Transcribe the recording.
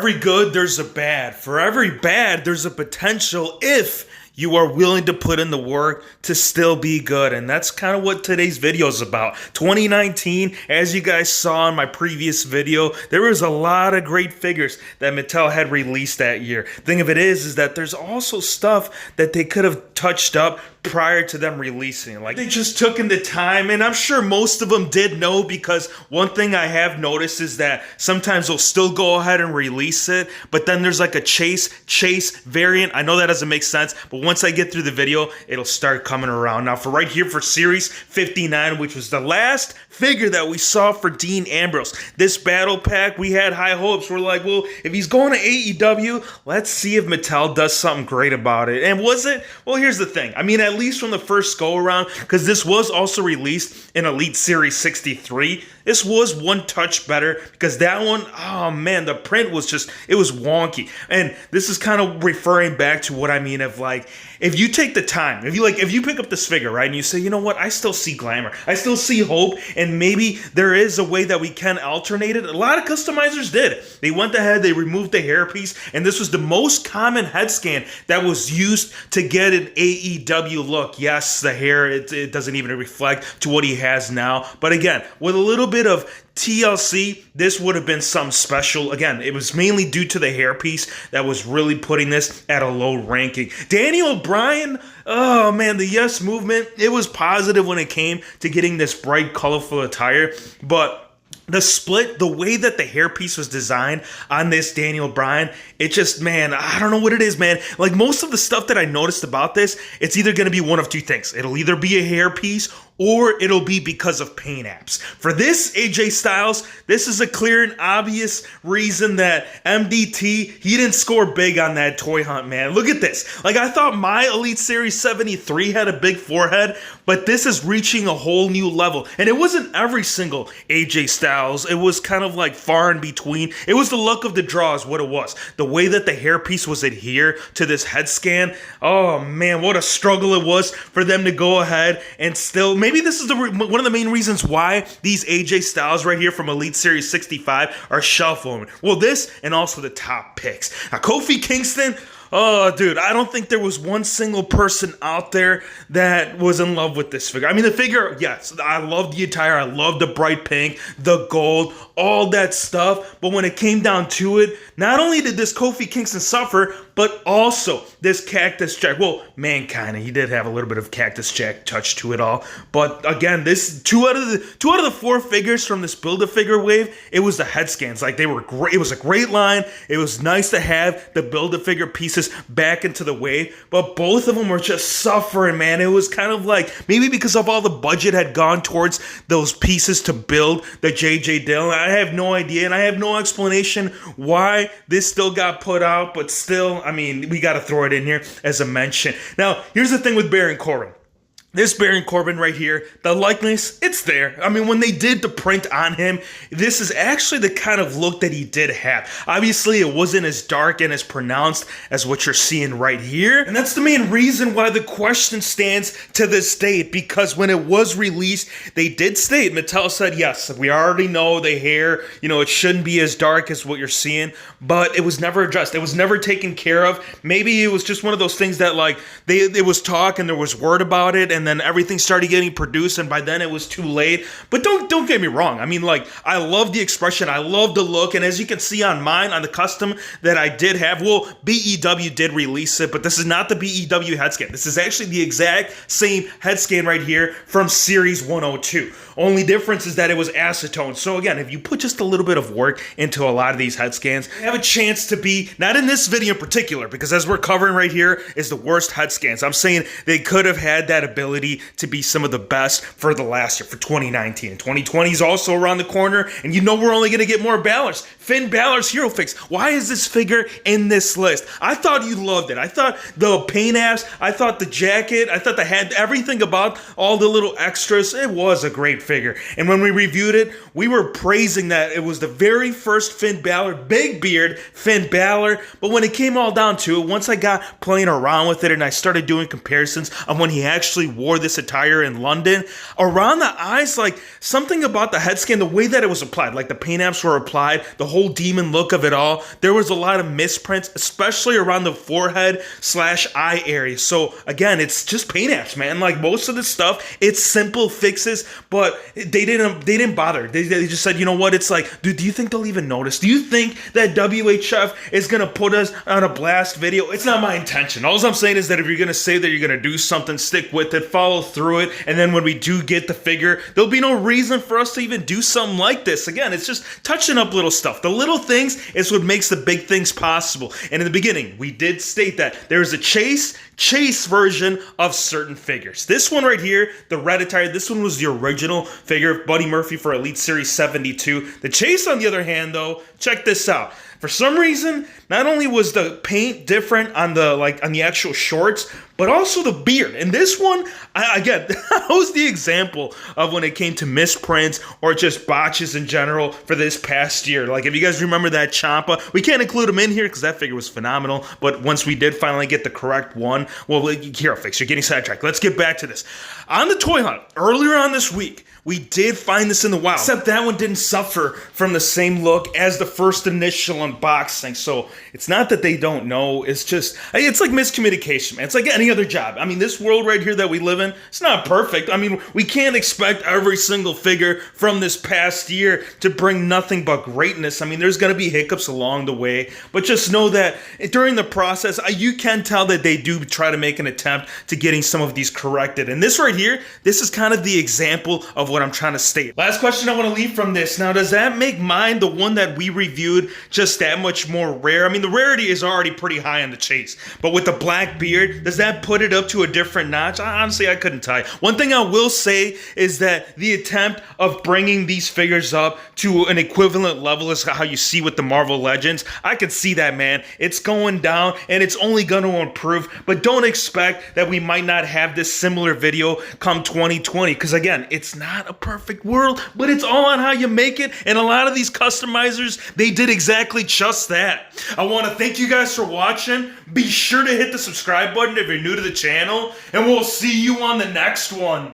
every good, there's a bad. For every bad, there's a potential if you are willing to put in the work to still be good. And that's kind of what today's video is about. 2019, as you guys saw in my previous video, there was a lot of great figures that Mattel had released that year. Thing of it is that there's also stuff that they could have touched up prior to them releasing. Like, they just took in the time, and I'm sure most of them did know, because one thing I have noticed is that sometimes they'll still go ahead and release it, but then there's like a chase variant. I know that doesn't make sense, but once I get through the video, it'll start coming around. Now, for right here, for Series 59, which was the last figure that we saw for Dean Ambrose, this battle pack, we had high hopes. We're like, well, if he's going to AEW, let's see if Mattel does something great about it. And was it? Well, here's the thing. I mean, at least from the first go around, because this was also released in Elite Series 63, this was one touch better, because that one, oh man, the print was just, it was wonky. And this is kind of referring back to what I mean of, like, if you take the time, if you pick up this figure, right, and you say, you know what, I still see glamour, I still see hope, and maybe there is a way that we can alternate it. A lot of customizers did. They went ahead, they removed the hairpiece, and this was the most common head scan that was used to get an AEW look. Yes, the hair, it doesn't even reflect to what he has now, but again, with a little bit of TLC, this would have been something special. Again, it was mainly due to the hairpiece that was really putting this at a low ranking. Daniel Bryan, oh man, the Yes Movement, it was positive when it came to getting this bright, colorful attire, but the split, the way that the hairpiece was designed on this Daniel Bryan, it just, man, I don't know what it is, man. Like, most of the stuff that I noticed about this, it's either going to be one of two things. It'll either be a hairpiece or it'll be because of paint apps. For this AJ Styles, this is a clear and obvious reason that MDT, he didn't score big on that toy hunt, man. Look at this. Like, I thought my Elite Series 73 had a big forehead, but this is reaching a whole new level. And it wasn't every single AJ Styles. It was kind of like far in between. It was the luck of the draw is what it was. The way that the hairpiece was adhered to this head scan, oh man, what a struggle it was for them to go ahead and still, maybe this is one of the main reasons why these AJ Styles right here from Elite Series 65 are shelf warming. Well, this and also the top picks. Now, Kofi Kingston, oh, dude, I don't think there was one single person out there that was in love with this figure. I mean, the figure, yes, I love the attire. I love the bright pink, the gold, all that stuff. But when it came down to it, not only did this Kofi Kingston suffer, but also this Cactus Jack. Well, Mankind, he did have a little bit of Cactus Jack touch to it all. But again, this two out of the four figures from this Build-A-Figure wave, it was the head scans. Like, they were great. It was a great line. It was nice to have the Build-A-Figure pieces back into the wave, but both of them were just suffering, man. It was kind of like, maybe because of all the budget had gone towards those pieces to build the JJ Dillon. I have no idea, and I have no explanation why this still got put out, but still, I mean, we got to throw it in here as a mention. Now, here's the thing with Baron Corbin. This Baron Corbin right here, the likeness, it's there. I mean, when they did the print on him, this is actually the kind of look that he did have. Obviously, it wasn't as dark and as pronounced as what you're seeing right here. And that's the main reason why the question stands to this date, because when it was released, they did state, Mattel said, yes, we already know the hair, you know, it shouldn't be as dark as what you're seeing, but it was never addressed. It was never taken care of. Maybe it was just one of those things that, like, it was talk and there was word about it, and then everything started getting produced, and by then it was too late. But don't get me wrong. I mean, like, I love the expression, I love the look, and as you can see on mine, on the custom that I did have, well, BEW did release it, but this is not the BEW head scan. This is actually the exact same head scan right here from Series 102. Only difference is that it was acetone. So again, if you put just a little bit of work into a lot of these head scans, you have a chance to be, not in this video in particular, because as we're covering right here is the worst head scans. I'm saying they could have had that ability to be some of the best for the last year, for 2019. And 2020 is also around the corner, and you know we're only going to get more Balors. Finn Balor's Hero Fix. Why is this figure in this list? I thought you loved it. I thought the paint apps, I thought the jacket, I thought the head, everything about all the little extras, it was a great figure. And when we reviewed it, we were praising that it was the very first Finn Balor, big beard Finn Balor. But when it came all down to it, once I got playing around with it and I started doing comparisons of when he actually wore this attire in London. Around the eyes, like something about the head scan, the way that it was applied, like the paint apps were applied, the whole demon look of it all, there was a lot of misprints, especially around the forehead / eye area. So again, it's just paint apps, man. Like most of the stuff, it's simple fixes, but they didn't bother. They just said, you know what? It's like, dude, do you think they'll even notice? Do you think that WHF is gonna put us on a blast video? It's not my intention. All I'm saying is that if you're gonna say that you're gonna do something, stick with it, follow through it, and then when we do get the figure, there'll be no reason for us to even do something like this. Again, it's just touching up little stuff. The little things is what makes the big things possible. And in the beginning, we did state that there is a chase version of certain figures. This one right here, the red attire, this one was the original figure of Buddy Murphy for Elite Series 72. The chase, on the other hand, though, check this out. For some reason, not only was the paint different on the actual shorts, but also the beard. And this one, again, that was the example of when it came to misprints or just botches in general for this past year. Like, if you guys remember that Ciampa, we can't include him in here because that figure was phenomenal. But once we did finally get the correct one, well, here, Fix, you're getting sidetracked. Let's get back to this. On the toy hunt, earlier on this week, we did find this in the wild, except that one didn't suffer from the same look as the first initial unboxing. So it's not that they don't know, it's like miscommunication, man. It's like any other job. I mean, this world right here that we live in, it's not perfect. I mean, we can't expect every single figure from this past year to bring nothing but greatness. I mean, there's going to be hiccups along the way, but just know that during the process, you can tell that they do try to make an attempt to getting some of these corrected. And this right here, this is kind of the example of what I'm trying to state. Last question I want to leave from this. Now, does that make mine, the one that we reviewed, just that much more rare? I mean, the rarity is already pretty high on the chase, but with the black beard, does that put it up to a different notch? Honestly, I couldn't tell you. One thing I will say is that the attempt of bringing these figures up to an equivalent level is how you see with the Marvel Legends. I could see that, man. It's going down and it's only going to improve, but don't expect that we might not have this similar video come 2020, because again, it's not a perfect world, but it's all on how you make it, and a lot of these customizers, they did exactly just that. I want to thank you guys for watching. Be sure to hit the subscribe button if you're new to the channel, and we'll see you on the next one.